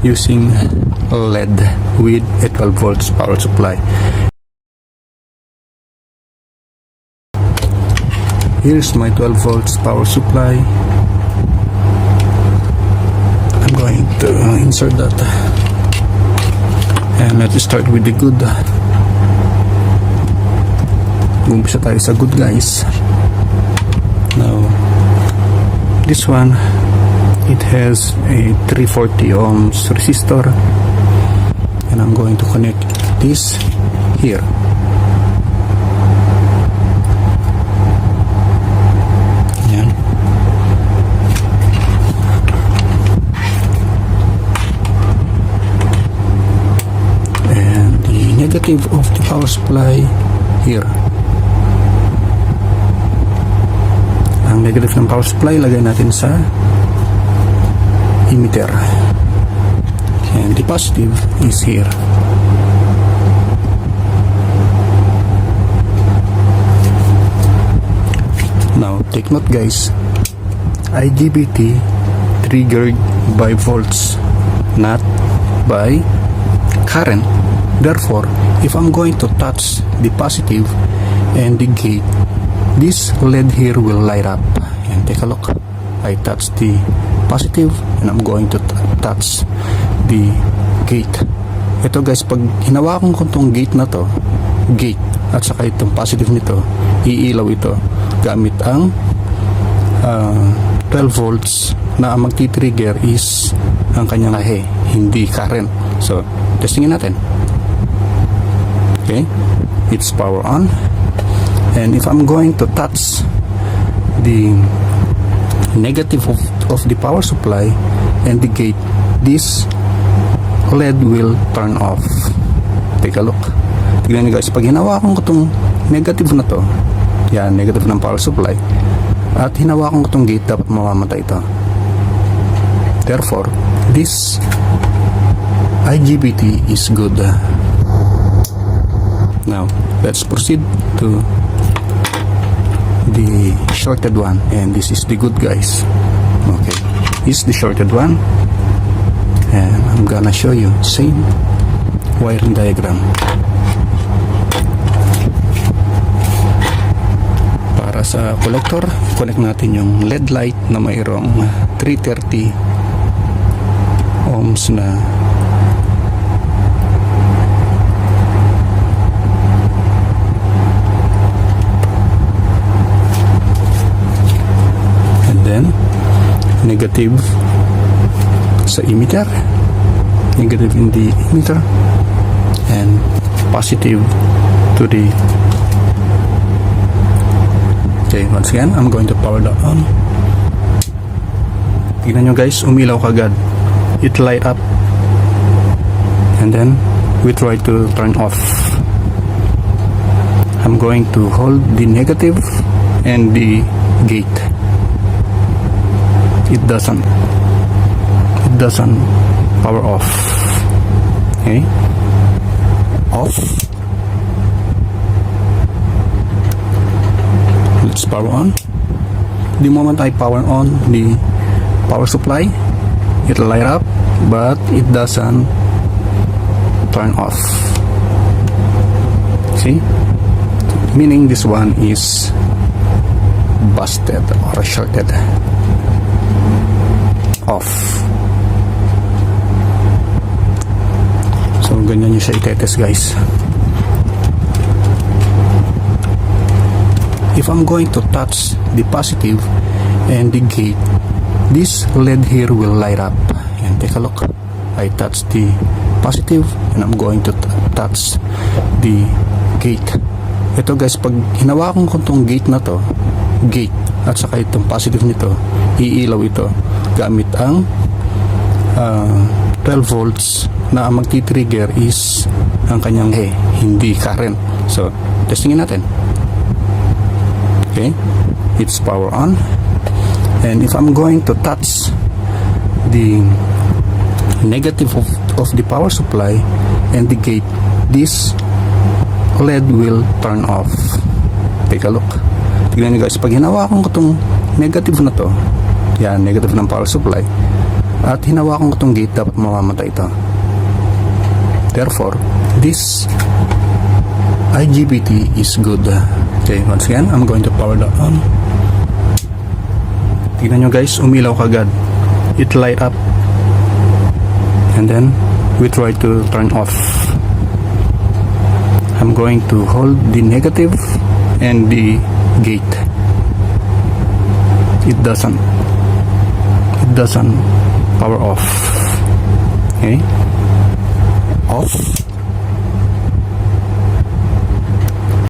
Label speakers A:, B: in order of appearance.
A: using LED with a 12 volts power supply. Here's my 12 volts power supply. I'm going to insert that, and let's start with the good. Umpisa tayo sa good, guys. Now this one, it has a 340 ohms resistor, and I'm going to connect this here. Yan. And the negative of the power supply here. Ang negative ng power supply lagay natin sa emitter, and the positive is here. Now take note, guys, Igbt triggered by volts, not by current. Therefore, if I'm going to touch the positive and the gate, this LED here will light up. And take a look, I touch the positive and I'm going to touch the gate. Ito, guys, pag hinawakan ko itong gate na to, gate, at saka itong positive nito, iilaw ito gamit ang 12 volts na ang magti-trigger is ang kanyang lahi, hindi current. So testingin natin. Okay, it's power on, and if I'm going to touch the negative of the power supply and the gate, this LED will turn off. Take a look. Tignan nyo, guys, pag hinawakan ko itong negative na to, yan, negative ng power supply, at hinawakan ko itong gate, dapat mamamatay ito. Therefore, this Igbt is good. Now let's proceed to the shorted one, and this is the good, guys. Okay, this is the shorted one, and I'm gonna show you same wiring diagram. Para sa collector, connect natin yung LED light na mayroong 330 ohms na negative sa emitter, negative in the emitter, and positive to the. Okay, once again, I'm going to power that on. Tignan nyo, guys, umilaw kagad. It light up, and then we try to turn off. I'm going to hold the negative and the gate. It doesn't power off. Okay, off. Let's power on. The moment I power on the power supply, it'll light up, but it doesn't turn off. See, meaning this one is busted or shorted off. So ganyan yung siya itetest, guys. If I'm going to touch the positive and the gate, this LED here will light up. And take a look, I touch the positive and I'm going to touch the gate. Ito, guys, pag hinawakan ko itong gate na to, gate, at saka itong positive nito, iilaw ito gamit ang 12 volts na ang magti-trigger is ang kanyang hindi current. So testingin natin. Okay, it's power on, and if I'm going to touch the negative of the power supply and the gate, this LED will turn off. Take a look. Tignan nyo, guys, pag hinawakan ko itong negative na to, yan, negative ng power supply, at hinawakan ko tong gate, dapat mamamatay ito. Therefore, this Igbt is good. Okay, once again, I'm going to power that on. Tignan nyo guys, umilaw kagad. It light up. And then, we try to turn off. I'm going to hold the negative and the gate. It doesn't power off. Okay, off.